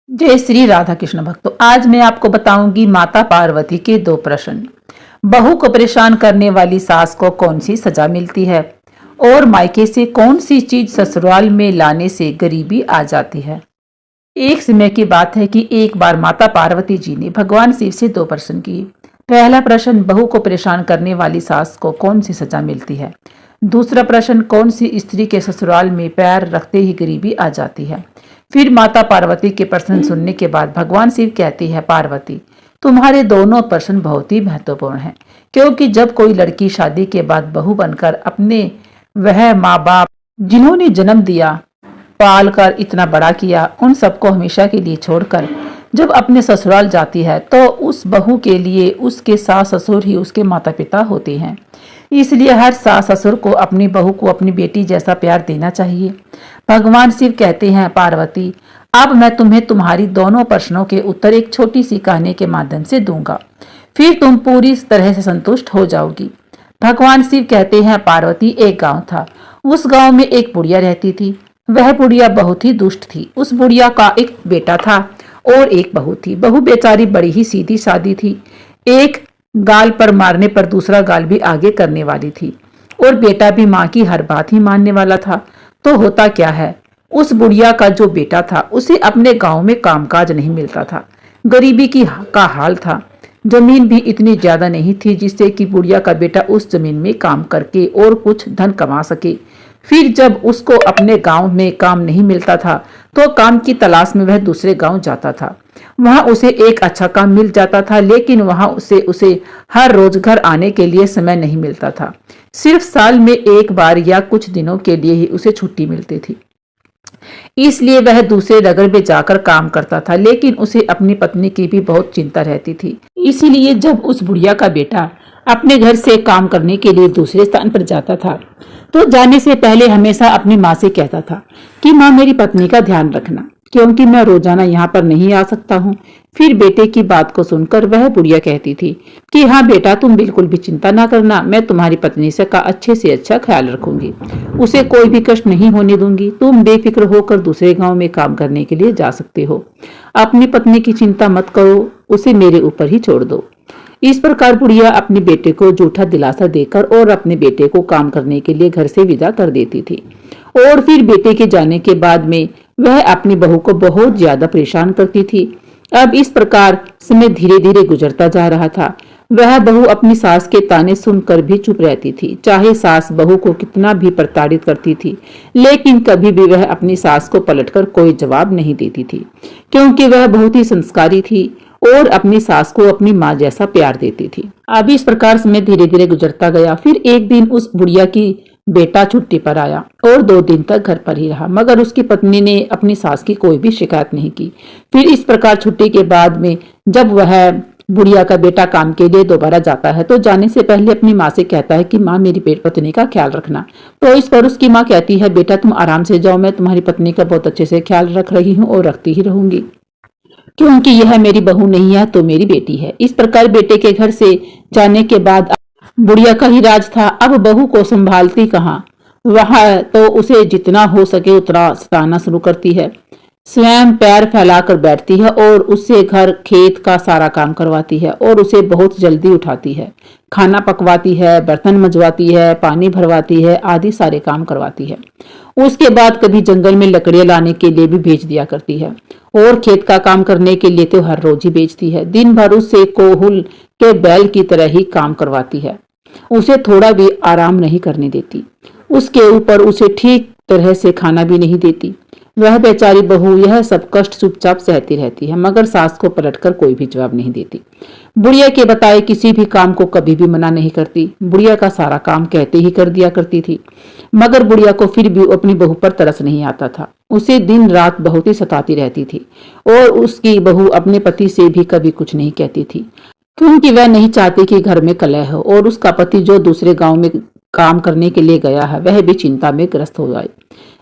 जय श्री राधा कृष्ण भक्तों। आज मैं आपको बताऊंगी माता पार्वती के दो प्रश्न। बहू को परेशान करने वाली सास को कौन सी सजा मिलती है और मायके से कौन सी चीज ससुराल में लाने से गरीबी आ जाती है। एक समय की बात है कि एक बार माता पार्वती जी ने भगवान शिव से दो प्रश्न किए। पहला प्रश्न, बहू को परेशान करने वाली सास को कौन सी सजा मिलती है। दूसरा प्रश्न, कौन सी स्त्री के ससुराल में पैर रखते ही गरीबी आ जाती है। फिर माता पार्वती के प्रश्न सुनने के बाद भगवान शिव कहती है, पार्वती तुम्हारे दोनों प्रश्न बहुत ही महत्वपूर्ण हैं, क्योंकि जब कोई लड़की शादी के बाद बहू बनकर अपने वह माँ बाप जिन्होंने जन्म दिया, पाल कर इतना बड़ा किया, उन सबको हमेशा के लिए छोड़कर जब अपने ससुराल जाती है तो उस बहू के लिए उसके सास ससुर ही उसके माता पिता होते हैं। इसलिए हर सास ससुर को अपनी बहू को अपनी बेटी जैसा प्यार देना चाहिए। भगवान शिव कहते हैं, पार्वती अब मैं तुम्हें तुम्हारी दोनों प्रश्नों के उत्तर एक छोटी सी कहानी के माध्यम से दूंगा, फिर तुम पूरी तरह से संतुष्ट हो जाओगी। भगवान शिव कहते हैं, पार्वती एक गांव था। उस गांव में एक बुढ़िया रहती थी। वह बुढ़िया बहुत ही दुष्ट थी। उस बुढ़िया का एक बेटा था और एक बहू थी। बहू बेचारी बड़ी ही सीधी सादी थी। एक गाल पर मारने पर दूसरा गाल भी आगे करने वाली थी और बेटा भी माँ की हर बात ही मानने वाला था। तो होता क्या है, उस बुढ़िया का जो बेटा था उसे अपने गांव में कामकाज नहीं मिलता था। गरीबी का हाल था। जमीन भी इतनी ज्यादा नहीं थी जिससे कि बुढ़िया का बेटा उस जमीन में काम करके और कुछ धन कमा सके। फिर जब उसको अपने गांव में काम नहीं मिलता था तो काम की तलाश में वह दूसरे गांव जाता था। वहां उसे एक अच्छा काम मिल जाता था, लेकिन वहां उसे हर रोज घर आने के लिए समय नहीं मिलता था। सिर्फ साल में एक बार या कुछ दिनों के लिए ही उसे छुट्टी मिलती थी। इसलिए वह दूसरे नगर में जाकर काम करता था, लेकिन उसे अपनी पत्नी की भी बहुत चिंता रहती थी। इसीलिए जब उस बुढ़िया का बेटा अपने घर से काम करने के लिए दूसरे स्थान पर जाता था तो जाने से पहले हमेशा अपनी माँ से कहता था कि माँ मेरी पत्नी का ध्यान रखना, क्योंकि मैं रोजाना यहाँ पर नहीं आ सकता हूँ। फिर बेटे की बात को सुनकर वह बुढ़िया कहती थी कि हाँ बेटा, तुम बिल्कुल भी चिंता ना करना, मैं तुम्हारी पत्नी का अच्छे से अच्छा ख्याल रखूंगी, उसे कोई भी कष्ट नहीं होने दूंगी। तुम बेफिक्र होकर दूसरे गांव में काम करने के लिए जा सकते हो। अपनी पत्नी की चिंता मत करो, उसे मेरे ऊपर ही छोड़ दो। इस प्रकार बुढ़िया अपने बेटे को झूठा दिलासा देकर और अपने बेटे को काम करने के लिए घर से विदा कर देती थी। और फिर बेटे के जाने के बाद में वह अपनी बहू को बहुत ज्यादा परेशान करती थी। अब इस प्रकार समय धीरे धीरे गुजरता जा रहा था। वह बहू अपनी सास के ताने सुनकर भी चुप रहती थी। चाहे सास बहू को कितना भी प्रताड़ित करती थी, लेकिन कभी भी वह अपनी सास को पलटकर कोई जवाब नहीं देती थी, क्योंकि वह बहुत ही संस्कारी थी और अपनी सास को अपनी माँ जैसा प्यार देती थी। अब इस प्रकार समय धीरे धीरे गुजरता गया। फिर एक दिन उस बुढ़िया की बेटा छुट्टी पर आया और 2 दिन तक घर पर ही रहा, मगर उसकी पत्नी ने अपनी सास की कोई भी शिकायत नहीं की। फिर इस प्रकार छुट्टी के बाद में जब वह बुढ़िया का बेटा काम के लिए दोबारा जाता है तो जाने से पहले अपनी माँ से कहता है कि माँ मेरी पत्नी का ख्याल रखना। तो इस पर उसकी माँ कहती है, बेटा तुम आराम से जाओ, मैं तुम्हारी पत्नी का बहुत अच्छे से ख्याल रख रही हूँ और रखती ही रहूंगी, क्योंकि यह मेरी बहू नहीं है तो मेरी बेटी है। इस प्रकार बेटे के घर से जाने के बाद बुढ़िया का ही राज था। अब बहू को संभालती कहाँ, वह तो उसे जितना हो सके उतना सताना शुरू करती है। स्वयं पैर फैलाकर बैठती है और उससे घर खेत का सारा काम करवाती है और उसे बहुत जल्दी उठाती है। खाना पकवाती है, बर्तन मंजवाती है, पानी भरवाती है, आदि सारे काम करवाती है। उसके बाद कभी जंगल में लकड़ियां लाने के लिए भी भेज दिया करती है और खेत का काम करने के लिए तो हर रोज ही भेजती है। दिन भर उससे कोहुल के बैल की तरह ही काम करवाती है, उसे थोड़ा भी आराम नहीं करने देती। उसके ऊपर उसे ठीक तरह से खाना भी नहीं देती। वह बेचारी बहू यह सब कष्ट चुपचाप सहती रहती है, मगर सास को पलटकर कोई भी जवाब नहीं देती। बुढ़िया के बताए किसी भी काम को कभी भी मना नहीं करती। बुढ़िया का सारा काम कहते ही कर दिया करती थी, मगर बुढ़िया को फिर भी अपनी बहू पर तरस नहीं आता था। उसे दिन रात बहुत ही सताती रहती थी और उसकी बहू अपने पति से भी कभी कुछ नहीं कहती थी, क्योंकि वह नहीं चाहती कि घर में कलह हो और उसका पति जो दूसरे गांव में काम करने के लिए गया है वह भी चिंता में ग्रस्त हो जाए।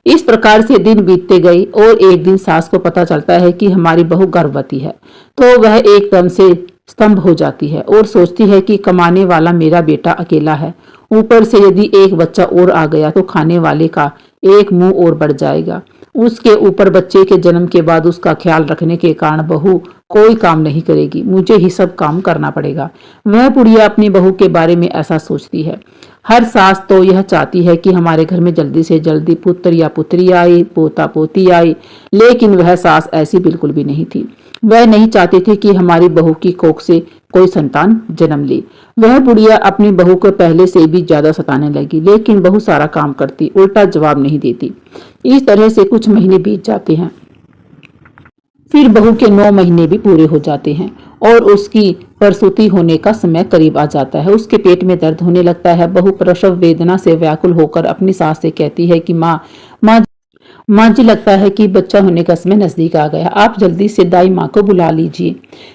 इस प्रकार से दिन बीतते गए और एक दिन सास को पता चलता है कि हमारी बहू गर्भवती है, तो वह एकदम से स्तंभ हो जाती है और सोचती है कि कमाने वाला मेरा बेटा अकेला है, ऊपर से यदि एक बच्चा और आ गया तो खाने वाले का एक मुंह और बढ़ जाएगा उसके ऊपर बच्चे के जन्म के बाद उसका ख्याल रखने के कारण बहू कोई काम नहीं करेगी, मुझे ही सब काम करना पड़ेगा। वह बुढ़िया अपनी बहू के बारे में ऐसा सोचती है। हर सास तो यह चाहती है कि हमारे घर में जल्दी से जल्दी पुत्र या पुत्री आए, पोता पोती आए, लेकिन वह सास ऐसी बिल्कुल भी नहीं थी। वह नहीं चाहती थी कि हमारी बहू की कोख से कोई संतान जन्म ले। वह बुढ़िया अपनी बहू को पहले से भी ज्यादा सताने लगी, लेकिन बहू सारा काम करती, उल्टा जवाब नहीं देती। इस तरह से कुछ महीने बीत जाते हैं। फिर बहू के 9 महीने भी पूरे हो जाते हैं और उसकी प्रसूति होने का समय करीब आ जाता है। उसके पेट में दर्द होने लगता है। बहू प्रसव वेदना से व्याकुल होकर अपनी सास से कहती है कि माँ माँ माँ जी, लगता है कि बच्चा होने का समय नजदीक आ गया, आप जल्दी से दाई माँ को बुला लीजिए।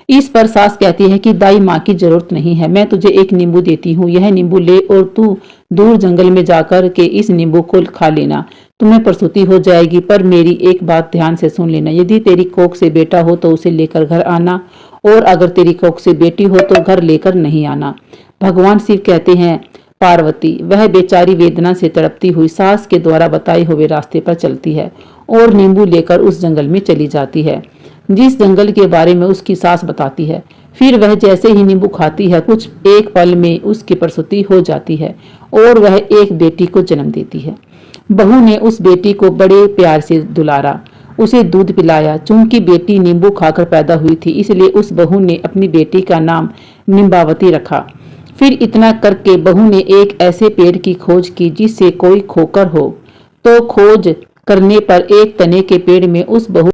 इस पर सास कहती है कि दाई माँ की जरूरत नहीं है, मैं तुझे एक नींबू देती हूँ, यह नींबू ले और तू दूर जंगल में जाकर के इस नींबू को खा लेना, तुम्हें प्रसूति हो जाएगी। पर मेरी एक बात ध्यान से सुन लेना, यदि तेरी कोख से बेटा हो तो उसे लेकर घर आना, और अगर तेरी कोख से बेटी हो तो घर लेकर नहीं आना। भगवान शिव कहते हैं, पार्वती वह बेचारी वेदना से तड़पती हुई सास के द्वारा बताए हुए रास्ते पर चलती है और नींबू लेकर उस जंगल में चली जाती है जिस जंगल के बारे में उसकी सास बताती है। फिर वह जैसे ही नींबू खाती है, कुछ एक पल में उसकी प्रसूति हो जाती है और वह एक बेटी को जन्म देती है। बहू ने उस बेटी को बड़े प्यार से दुलारा, उसे दूध पिलाया। चूंकि बेटी नींबू खाकर पैदा हुई थी, इसलिए उस बहू ने अपनी बेटी का नाम निम्बावती रखा। फिर इतना करके बहू ने एक ऐसे पेड़ की खोज की जिससे कोई खोकर हो, तो खोज करने पर एक तने के पेड़ में उस बहू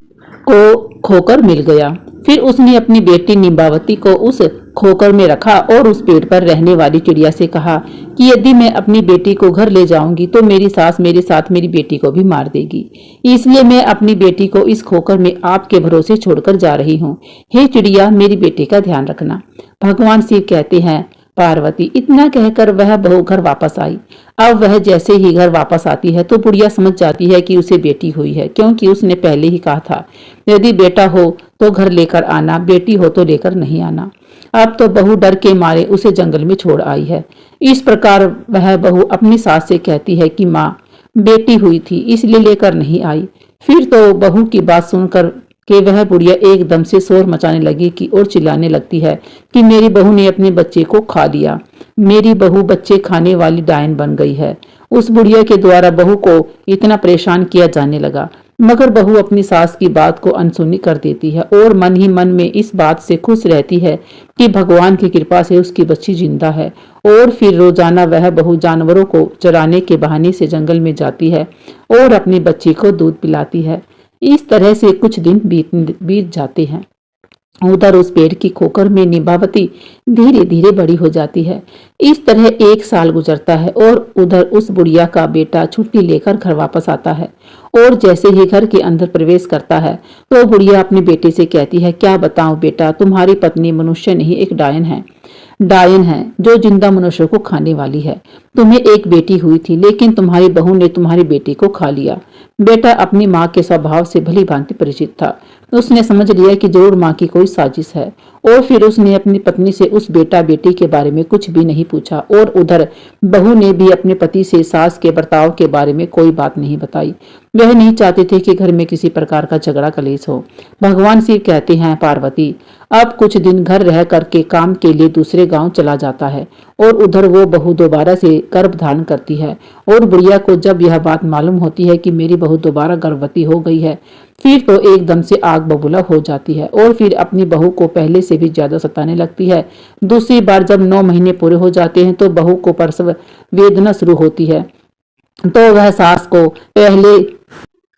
को खोकर मिल गया। फिर उसने अपनी बेटी निम्बावती को उस खोकर में रखा और उस पेड़ पर रहने वाली चिड़िया से कहा कि यदि मैं अपनी बेटी को घर ले जाऊंगी तो मेरी सास मेरे साथ मेरी बेटी को भी मार देगी, इसलिए मैं अपनी बेटी को इस खोकर में आपके भरोसे छोड़कर जा रही हूँ। हे चिड़िया, मेरी बेटी का ध्यान रखना। भगवान शिव कहते हैं, पार्वती इतना कहकर वह बहू घर वापस आई। अब वह जैसे ही घर वापस आती है तो बुढ़िया समझ जाती है कि उसे बेटी हुई है, क्योंकि उसने पहले ही कहा था यदि बेटा हो तो घर लेकर आना, बेटी हो तो लेकर नहीं आना। अब तो बहू डर के मारे उसे जंगल में छोड़ आई है। इस प्रकार वह बहू अपनी सास से कहती है कि माँ बेटी हुई थी इसलिए लेकर नहीं आई। फिर तो बहू की बात सुनकर कि वह बुढ़िया एकदम से शोर मचाने लगी कि और चिल्लाने लगती है कि मेरी बहू ने अपने बच्चे को खा लिया, मेरी बहू बच्चे खाने वाली डायन बन गई है। उस बुढ़िया के द्वारा बहू को इतना परेशान किया जाने लगा, मगर बहू अपनी सास की बात को अनसुनी कर देती है और मन ही मन में इस बात से खुश रहती है कि भगवान की कृपा से उसकी बच्ची जिंदा है। और फिर रोजाना वह बहू जानवरों को चराने के बहाने से जंगल में जाती है और अपनी बच्ची को दूध पिलाती है। इस तरह से कुछ दिन बीत जाते हैं। उधर उस पेड़ की खोकर में निम्बावती धीरे धीरे बड़ी हो जाती है। इस तरह 1 साल गुजरता है और उधर उस बुढ़िया का बेटा छुट्टी लेकर घर वापस आता है और जैसे ही घर के अंदर प्रवेश करता है तो बुढ़िया अपने बेटे से कहती है, क्या बताऊं बेटा, तुम्हारी पत्नी मनुष्य नहीं एक डायन है जो जिंदा मनुष्य को खाने वाली है। तुम्हें एक बेटी हुई थी लेकिन तुम्हारी बहू ने तुम्हारी बेटी को खा लिया। बेटा अपनी माँ के स्वभाव से भली भांति परिचित था, उसने समझ लिया कि जरूर माँ की कोई साजिश है और फिर उसने अपनी पत्नी से उस बेटा बेटी के बारे में कुछ भी नहीं पूछा और उधर बहू ने भी अपने पति से सास के बर्ताव के बारे में कोई बात नहीं बताई। वह नहीं चाहते थे कि घर में किसी प्रकार का झगड़ा कलेश हो। भगवान शिव कहते हैं, पार्वती अब कुछ दिन घर रह करके काम के लिए दूसरे गांव चला जाता है और उधर वो बहू दोबारा से गर्भ धारण करती है और बुढ़िया को जब यह बात मालूम होती है कि मेरी बहू दोबारा गर्भवती हो गई है, फिर तो एकदम से आग बबूला हो जाती है और फिर अपनी बहू को पहले से भी ज्यादा सताने लगती है। दूसरी बार जब 9 महीने पूरे हो जाते हैं तो बहू को प्रसव वेदना शुरू होती है, तो वह सास को पहले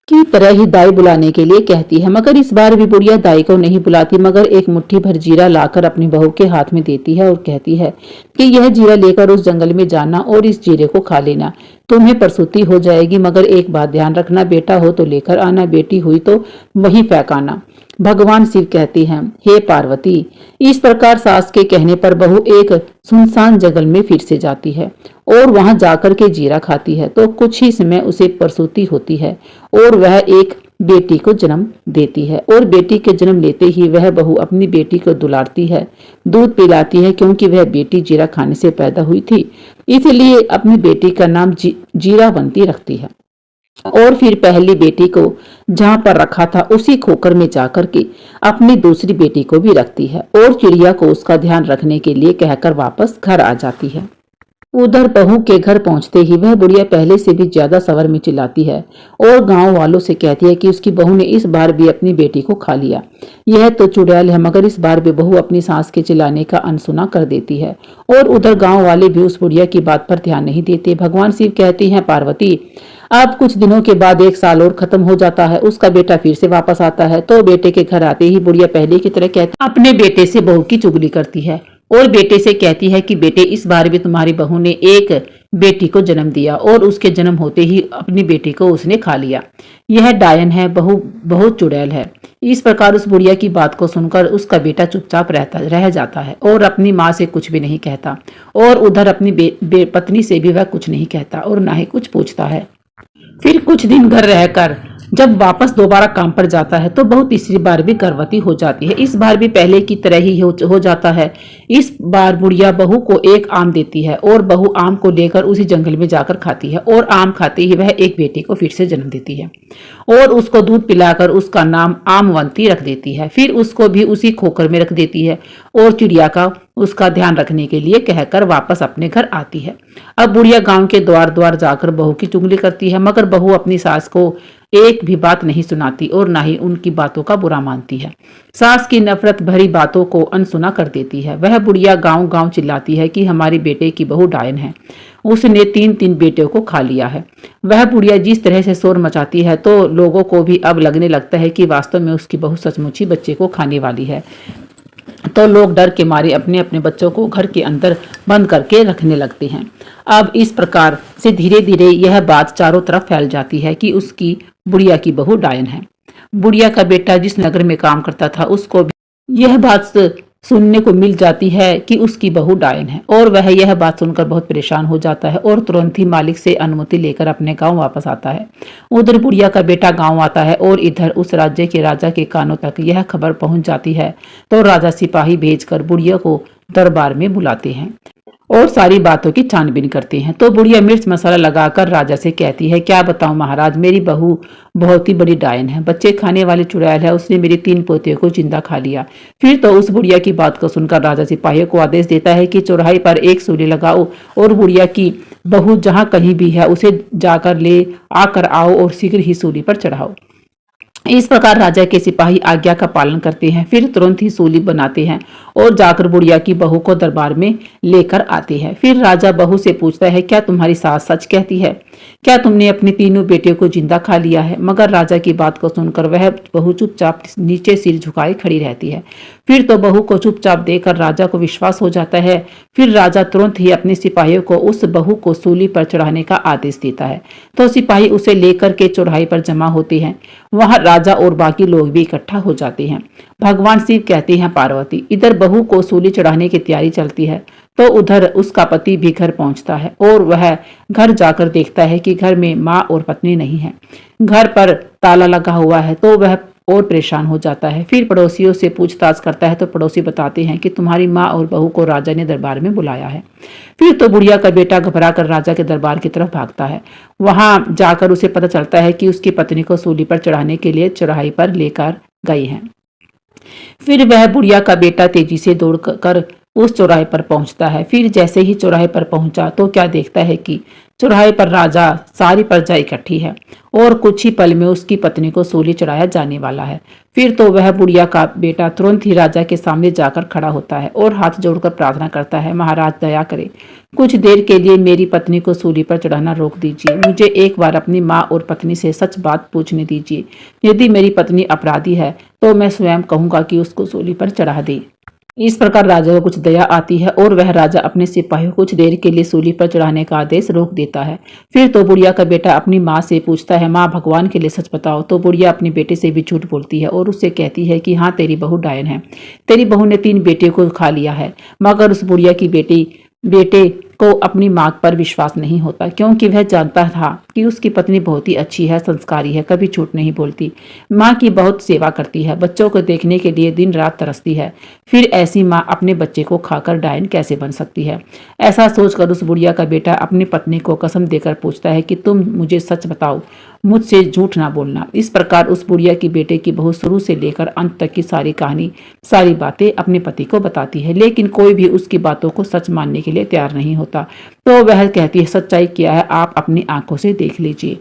की तरह ही दाई बुलाने के लिए कहती है, मगर इस बार भी बुढ़िया दाई को नहीं बुलाती, मगर एक मुट्ठी भर जीरा लाकर अपनी बहू के हाथ में देती है और कहती है कि यह जीरा लेकर उस जंगल में जाना और इस जीरे को खा लेना, तुम्हें प्रसूति हो जाएगी, मगर एक बात ध्यान रखना, बेटा हो तो लेकर आना, बेटी हुई तो वहीं फेंक आना। भगवान शिव कहते हैं, हे पार्वती इस प्रकार सास के कहने पर बहू एक सुनसान जंगल में फिर से जाती है और वहां जाकर के जीरा खाती है तो कुछ ही समय उसे प्रसूति होती है और वह एक बेटी को जन्म देती है और बेटी के जन्म लेते ही वह बहू अपनी बेटी को दुलारती है, दूध पिलाती है, क्योंकि वह बेटी जीरा खाने से पैदा हुई थी, इसलिए अपनी बेटी का नाम जीरावंती रखती है। और फिर पहली बेटी को जहां पर रखा था उसी खोकर में जाकर के अपनी दूसरी बेटी को भी रखती है और चिड़िया को उसका ध्यान रखने के लिए कहकर वापस घर आ जाती है। उधर बहू के घर पहुंचते ही वह बुढ़िया पहले से भी ज्यादा सवर में चिल्लाती है और गांव वालों से कहती है कि उसकी बहू ने इस बार भी अपनी बेटी को खा लिया। यह तो चुड़ैल है, मगर इस बार भी बहू अपनी सास के चिल्लाने का अनसुना कर देती है। और उधर गांव वाले भी उस बुढ़िया की बात पर ध्यान नहीं देते। भगवान शिव कहती हैं, पार्वती अब कुछ दिनों के बाद 1 साल और खत्म हो जाता है, उसका बेटा फिर से वापस आता है। तो बेटे के घर आते ही बुढ़िया पहले की तरह कहती अपने बेटे से बहू की चुगली करती है और बेटे से कहती है कि बेटे इस बार भी तुम्हारी बहू ने एक बेटी को जन्म दिया और उसके जन्म होते ही अपनी बेटी को उसने खा लिया। यह डायन है, बहू बहुत चुड़ैल है। इस प्रकार उस बुढ़िया की बात को सुनकर उसका बेटा चुपचाप रह जाता है और अपनी माँ से कुछ भी नहीं कहता और उधर अपनी पत्नी से भी वह कुछ नहीं कहता और ना ही कुछ पूछता है। फिर कुछ दिन घर रहकर जब वापस दोबारा काम पर जाता है तो बहू तीसरी बार भी गर्भवती हो जाती है। इस बार भी पहले की तरह ही हो जाता है। इस बार बुढ़िया बहू को एक आम देती है और बहू आम को लेकर उसी जंगल में जाकर खाती है और आम खाते ही वह एक बेटी को फिर से जन्म देती है और उसको दूध पिलाकर उसका नाम आमवंती रख देती है। फिर उसको भी उसी खोकर में रख देती है और चिड़िया का उसका ध्यान रखने के लिए कहकर वापस अपने घर आती है। अब बुढ़िया गांव के द्वार द्वार जाकर बहू की चुगली करती है, मगर बहू अपनी सास को एक भी बात नहीं सुनाती और ना ही उनकी बातों का बुरा मानती है। सास की नफरत भरी बातों को अनसुना कर देती है। वह बुढ़िया गांव गांव चिल्लाती है कि हमारी बेटे की बहू डायन है, उसने 3 बेटियों को खा लिया है। वह बुढ़िया जिस तरह से शोर मचाती है तो लोगों को भी अब लगने लगता है कि वास्तव में उसकी बहू सचमुच ही बच्चे को खाने वाली है। तो लोग डर के मारे अपने अपने बच्चों को घर के अंदर बंद करके रखने लगते हैं। अब इस प्रकार से धीरे धीरे यह बात चारों तरफ फैल जाती है कि उसकी बुढ़िया की बहू डायन है। बुढ़िया का बेटा जिस नगर में काम करता था उसको भी यह बात सुनने को मिल जाती है कि उसकी बहू डायन है और वह यह बात सुनकर बहुत परेशान हो जाता है और तुरंत ही मालिक से अनुमति लेकर अपने गांव वापस आता है। उधर बुढ़िया का बेटा गांव आता है और इधर उस राज्य के राजा के कानों तक यह खबर पहुंच जाती है। तो राजा सिपाही भेजकर बुढ़िया को दरबार में बुलाते हैं और सारी बातों की छानबीन करते हैं। तो बुढ़िया मिर्च मसाला लगाकर राजा से कहती है, क्या बताऊं महाराज, मेरी बहू बहुत ही बड़ी डायन है, बच्चे खाने वाली चुड़ैल है, उसने मेरी 3 पोतियों को जिंदा खा लिया। फिर तो उस बुढ़िया की बात को सुनकर राजा सिपाहियों को आदेश देता है कि चौराहे पर एक सूली लगाओ और बुढ़िया की बहू जहां कहीं भी है उसे जाकर ले आकर आओ और शीघ्र ही सूली पर चढ़ाओ। इस प्रकार राजा के सिपाही आज्ञा का पालन करते हैं। फिर तुरंत ही सूली बनाते हैं और जाकर बुढ़िया की बहू को दरबार में लेकर आते हैं। फिर राजा बहू से पूछता है, क्या तुम्हारी सास सच कहती है? क्या तुमने अपनी 3 बेटियों को जिंदा खा लिया है? मगर राजा की बात को सुनकर वह बहू चुपचाप नीचे सिर झुकाए खड़ी रहती है। फिर तो बहू को चुपचाप देखकर राजा को विश्वास हो जाता है। फिर राजा तुरंत ही अपने सिपाहियों को उस बहू को सूली पर चढ़ाने का आदेश देता है। तो सिपाही उसे लेकर के चौराहे पर जमा होते हैं। वहां राजा और बाकी लोग भी इकट्ठा हो जाते हैं। भगवान शिव कहते हैं, पार्वती इधर बहू को सूली चढ़ाने की तैयारी चलती है तो उधर उसका पति भी घर पहुंचता है और वह घर जाकर देखता है कि घर में माँ और पत्नी नहीं है। घर पर ताला लगा हुआ है तो वह और परेशान हो जाता है। फिर पड़ोसियों से पूछताछ करता है तो पड़ोसी बताते हैं कि तुम्हारी माँ और बहू को राजा ने दरबार में बुलाया है। फिर तो बुढ़िया का बेटा घबरा कर राजा के दरबार की तरफ भागता है। वहां जाकर उसे पता चलता है कि उसकी पत्नी को सूली पर चढ़ाने के लिए चौराहे पर लेकर गए हैं। फिर वह बुढ़िया का बेटा तेजी से दौड़कर उस चौराहे पर पहुंचता है। फिर जैसे ही चौराहे पर पहुंचा तो क्या देखता है कि चौराहे पर राजा सारी प्रजा इकट्ठी है और कुछ ही पल में उसकी पत्नी को सूली चढ़ाया जाने वाला है। फिर तो वह बुढ़िया का बेटा तुरंत ही राजा के सामने जाकर खड़ा होता है और हाथ जोड़कर प्रार्थना करता है, महाराज दया करें, कुछ देर के लिए मेरी पत्नी को सूली पर चढ़ाना रोक दीजिए। मुझे एक बार अपनी माँ और पत्नी से सच बात पूछने दीजिए। यदि मेरी पत्नी अपराधी है तो मैं स्वयं कहूंगा कि उसको सूली पर चढ़ा दे। इस प्रकार राजा को कुछ दया आती है और वह राजा अपने सिपाहियों कुछ देर के लिए सूली पर चढ़ाने का आदेश रोक देता है। फिर तो बुढ़िया का बेटा अपनी माँ से पूछता है, माँ भगवान के लिए सच बताओ। तो बुढ़िया अपनी बेटे से भी झूठ बोलती है और उससे कहती है कि हाँ तेरी बहू डायन है, तेरी बहू ने 3 बेटियों को खा लिया है। मगर उस बुढ़िया की बेटे को अपनी माँ पर विश्वास नहीं होता क्योंकि वह जानता था कि उसकी पत्नी बहुत ही अच्छी है, संस्कारी है, कभी झूठ नहीं बोलती, माँ की बहुत सेवा करती है, बच्चों को देखने के लिए दिन रात तरसती है। फिर ऐसी माँ अपने बच्चे को खाकर डायन कैसे बन सकती है? ऐसा सोचकर उस बुढ़िया का बेटा अपनी पत्नी को कसम देकर पूछता है कि तुम मुझे सच बताओ, मुझसे झूठ ना बोलना। इस प्रकार उस बुढ़िया की बेटे की बहू शुरू से लेकर अंत तक की सारी कहानी, सारी बातें अपने पति को बताती है, लेकिन कोई भी उसकी बातों को सच मानने के लिए तैयार नहीं होता। तो वह कहती है, सच्चाई क्या है आप अपनी आंखों से देख लीजिए।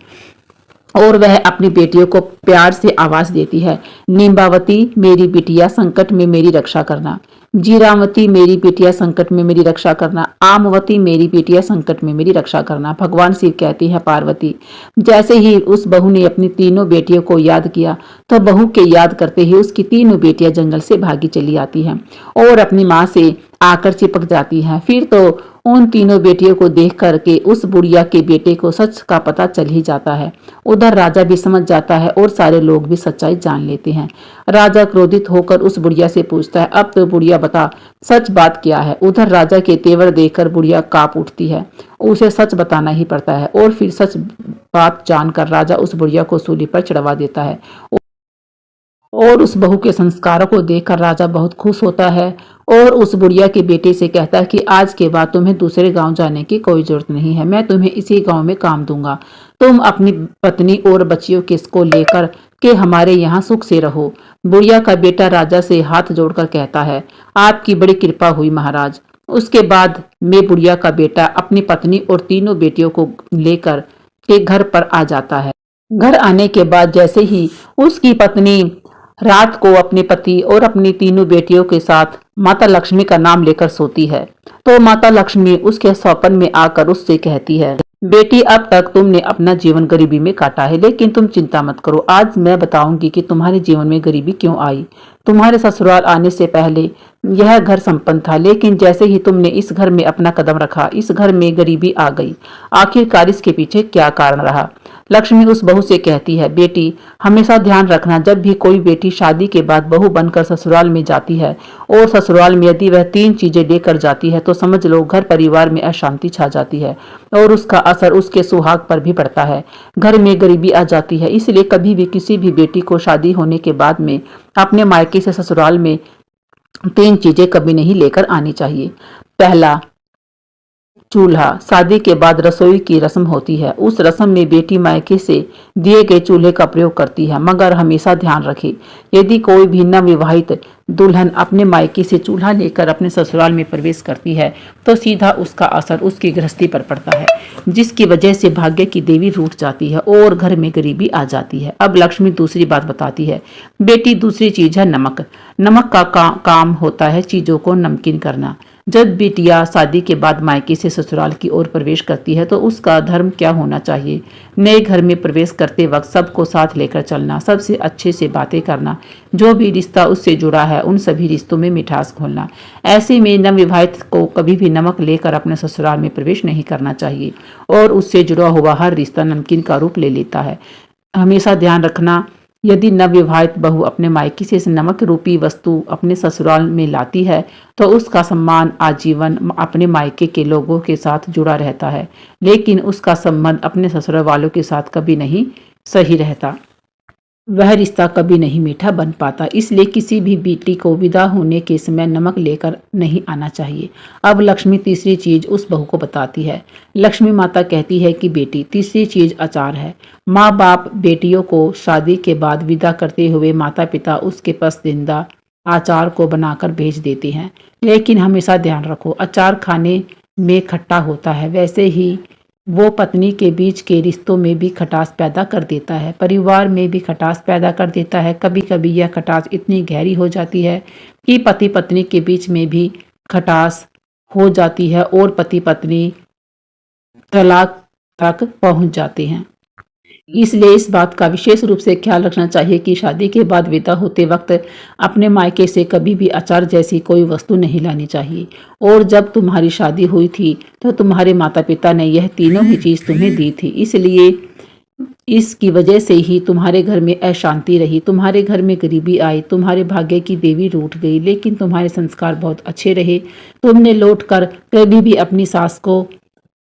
और वह अपनी बेटियों को प्यार से आवाज देती है, नींबावती मेरी बिटिया संकट में मेरी रक्षा करना, जीरावती मेरी बेटिया संकट में मेरी रक्षा करना, आमवती मेरी बेटिया संकट में मेरी रक्षा करना। भगवान शिव कहती है, पार्वती। जैसे ही उस बहू ने अपनी तीनों बेटियों को याद किया तो बहू के याद करते ही उसकी तीनों बेटियां जंगल से भागी चली आती हैं और अपनी माँ से आकर चिपक जाती हैं। फिर तो उन तीनों बेटियों को देख करके उस बुढ़िया के बेटे को सच का पता चल ही जाता है। उधर राजा भी समझ जाता है और सारे लोग भी सच्चाई जान लेते हैं। राजा क्रोधित होकर उस बुढ़िया से पूछता है, अब तो बुढ़िया बता, सच बात क्या है? उधर राजा के तेवर देखकर बुढ़िया कांप उठती है। उसे सच बताना ही पड़ता है और फिर सच बात जानकर राजा उस बुढ़िया को सूली पर चढ़वा देता है और उस बहू के संस्कारों को देखकर राजा बहुत खुश होता है और उस बुढ़िया के बेटे से कहता है कि आज के बाद तुम्हें दूसरे गांव जाने की कोई जरूरत नहीं है, मैं तुम्हें इसी गांव में काम दूंगा। तुम अपनी पत्नी और बच्चियों को लेकर के हमारे यहाँ सुख से रहो। बुढ़िया का बेटा राजा से हाथ जोड़कर कहता है, आपकी बड़ी कृपा हुई महाराज। उसके बाद में बुढ़िया का बेटा अपनी पत्नी और तीनों बेटियों को लेकर के घर पर आ जाता है। घर आने के बाद जैसे ही उसकी पत्नी रात को अपने पति और अपनी तीनों बेटियों के साथ माता लक्ष्मी का नाम लेकर सोती है तो माता लक्ष्मी उसके स्वप्न में आकर उससे कहती है, बेटी अब तक तुमने अपना जीवन गरीबी में काटा है, लेकिन तुम चिंता मत करो, आज मैं बताऊंगी कि तुम्हारे जीवन में गरीबी क्यों आई। तुम्हारे ससुराल आने से पहले यह घर संपन्न था, लेकिन जैसे ही तुमने इस घर में अपना कदम रखा इस घर में गरीबी आ गई। आखिरकार इसके पीछे क्या कारण रहा? लक्ष्मी उस बहू से कहती है, बेटी हमेशा ध्यान रखना, जब भी कोई बेटी शादी के बाद बहू बनकर ससुराल में जाती है और ससुराल में यदि वह 3 चीजें लेकर जाती है तो समझ लो घर परिवार में अशांति छा जाती है और उसका असर उसके सुहाग पर भी पड़ता है। घर में गरीबी आ जाती है। इसलिए कभी भी किसी भी बेटी को शादी होने के बाद में अपने मायके से ससुराल में 3 चीजें कभी नहीं लेकर आनी चाहिए। पहला, चूल्हा। शादी के बाद रसोई की रस्म होती है। उस रस्म में बेटी मायके से दिए गए चूल्हे का प्रयोग करती है, मगर हमेशा ध्यान रखे यदि कोई भी नवविवाहित दुल्हन अपने मायके से चूल्हा लेकर अपने ससुराल में प्रवेश करती है तो सीधा उसका असर उसकी गृहस्थी पर पड़ता है, जिसकी वजह से भाग्य की देवी रूठ जाती है और घर में गरीबी आ जाती है। अब लक्ष्मी दूसरी बात बताती है, बेटी दूसरी चीज है नमक। नमक का काम होता है चीजों को नमकीन करना। जब बेटियां शादी के बाद मायके से ससुराल की ओर प्रवेश करती है तो उसका धर्म क्या होना चाहिए? नए घर में प्रवेश करते वक्त सबको साथ लेकर चलना, सबसे अच्छे से बातें करना, जो भी रिश्ता उससे जुड़ा है उन सभी रिश्तों में मिठास घोलना। ऐसे में नवविवाहित को कभी भी नमक लेकर अपने ससुराल में प्रवेश नहीं करना चाहिए और उससे जुड़ा हुआ हर रिश्ता नमकीन का रूप ले लेता है। हमेशा ध्यान रखना, यदि नवविवाहित बहू अपने मायके से नमक रूपी वस्तु अपने ससुराल में लाती है तो उसका सम्मान आजीवन अपने मायके के लोगों के साथ जुड़ा रहता है, लेकिन उसका संबंध अपने ससुराल वालों के साथ कभी नहीं सही रहता। वह रिश्ता कभी नहीं मीठा बन पाता। इसलिए किसी भी बेटी को विदा होने के समय नमक लेकर नहीं आना चाहिए। अब लक्ष्मी तीसरी चीज उस बहू को बताती है। लक्ष्मी माता कहती है कि बेटी तीसरी चीज अचार है। माँ बाप बेटियों को शादी के बाद विदा करते हुए माता पिता उसके पसंदीदा अचार को बनाकर भेज देते हैं, लेकिन हमेशा ध्यान रखो अचार खाने में खट्टा होता है, वैसे ही वो पत्नी के बीच के रिश्तों में भी खटास पैदा कर देता है, परिवार में भी खटास पैदा कर देता है। कभी कभी यह खटास इतनी गहरी हो जाती है कि पति पत्नी के बीच में भी खटास हो जाती है और पति पत्नी तलाक तक पहुंच जाते हैं। इसलिए इस बात का विशेष रूप से ख्याल रखना चाहिए कि शादी के बाद विदा होते वक्त अपने मायके से कभी भी अचार जैसी कोई वस्तु नहीं लानी चाहिए। और जब तुम्हारी शादी हुई थी तो तुम्हारे माता पिता ने यह तीनों ही चीज तुम्हें दी थी, इसलिए इसकी वजह से ही तुम्हारे घर में अशांति रही, तुम्हारे घर में गरीबी आई, तुम्हारे भाग्य की देवी रूठ गई, लेकिन तुम्हारे संस्कार बहुत अच्छे रहे। तुमने लौट कर कभी भी अपनी सास को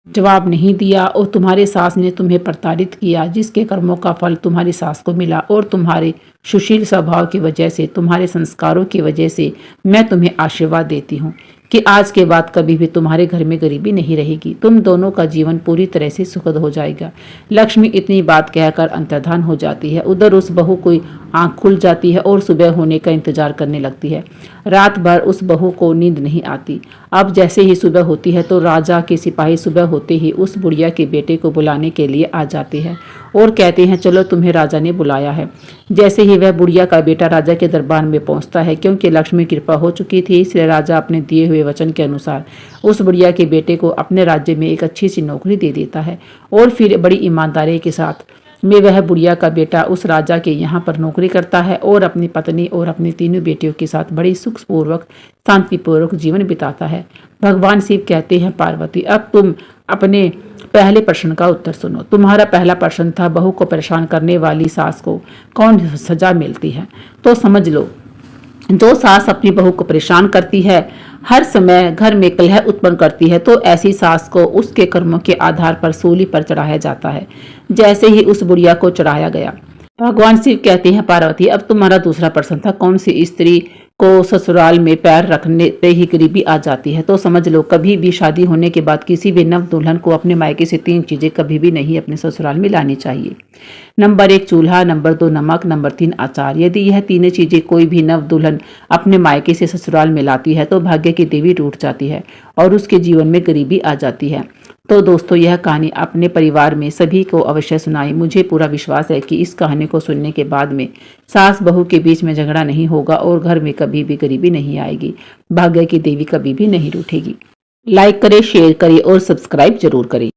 जवाब नहीं दिया और तुम्हारे सास ने तुम्हें प्रताड़ित किया, जिसके कर्मों का फल तुम्हारी सास को मिला। और तुम्हारे सुशील स्वभाव की वजह से, तुम्हारे संस्कारों की वजह से मैं तुम्हें आशीर्वाद देती हूँ कि आज के बाद कभी भी तुम्हारे घर में गरीबी नहीं रहेगी। तुम दोनों का जीवन पूरी तरह से सुखद हो जाएगा। लक्ष्मी इतनी बात कहकर अंतर्धान हो जाती है। उधर उस बहू की आंख खुल जाती है और सुबह होने का इंतजार करने लगती है। रात भर उस बहू को नींद नहीं आती। अब जैसे ही सुबह होती है तो राजा के सिपाही सुबह होते ही उस बुढ़िया के बेटे को बुलाने के लिए आ जाते हैं और कहते हैं, चलो तुम्हें राजा ने बुलाया है। जैसे ही वह बुढ़िया का बेटा राजा के दरबार में पहुंचता है, क्योंकि लक्ष्मी कृपा हो चुकी थी, इसलिए राजा अपने दिए हुए वचन के अनुसार उस बुढ़िया के बेटे को अपने राज्य में एक अच्छी सी नौकरी दे देता है। और फिर बड़ी ईमानदारी के साथ में वह बुढ़िया का बेटा उस राजा के यहाँ पर नौकरी करता है और अपनी पत्नी और अपनी तीनों बेटियों के साथ बड़ी सुखपूर्वक शांतिपूर्वक जीवन बिताता है। भगवान शिव कहते हैं, पार्वती अब तुम अपने पहले प्रश्न का उत्तर सुनो। तुम्हारा पहला प्रश्न था, बहू को परेशान करने वाली सास को कौन सजा मिलती है। तो समझ लो, जो सास अपनी बहू को परेशान करती है, हर समय घर में कलह उत्पन्न करती है, तो ऐसी सास को उसके कर्मों के आधार पर सूली पर चढ़ाया जाता है, जैसे ही उस बुढ़िया को चढ़ाया गया। भगवान शिव कहते हैं, पार्वती अब तुम्हारा दूसरा प्रश्न था, कौन सी स्त्री को ससुराल में पैर रखने पे ही गरीबी आ जाती है। तो समझ लो, कभी भी शादी होने के बाद किसी भी नव दुल्हन को अपने मायके से 3 चीजें कभी भी नहीं अपने ससुराल में लानी चाहिए। नंबर 1 चूल्हा, नंबर 2 नमक, नंबर 3 अचार। यदि यह तीनों चीजें कोई भी नव दुल्हन अपने मायके से ससुराल में लाती है तो भाग्य की देवी टूट जाती है और उसके जीवन में गरीबी आ जाती है। तो दोस्तों, यह कहानी अपने परिवार में सभी को अवश्य सुनाई। मुझे पूरा विश्वास है कि इस कहानी को सुनने के बाद में सास बहू के बीच में झगड़ा नहीं होगा और घर में कभी भी गरीबी नहीं आएगी, भाग्य की देवी कभी भी नहीं रूठेगी। लाइक करें, शेयर करें और सब्सक्राइब जरूर करें।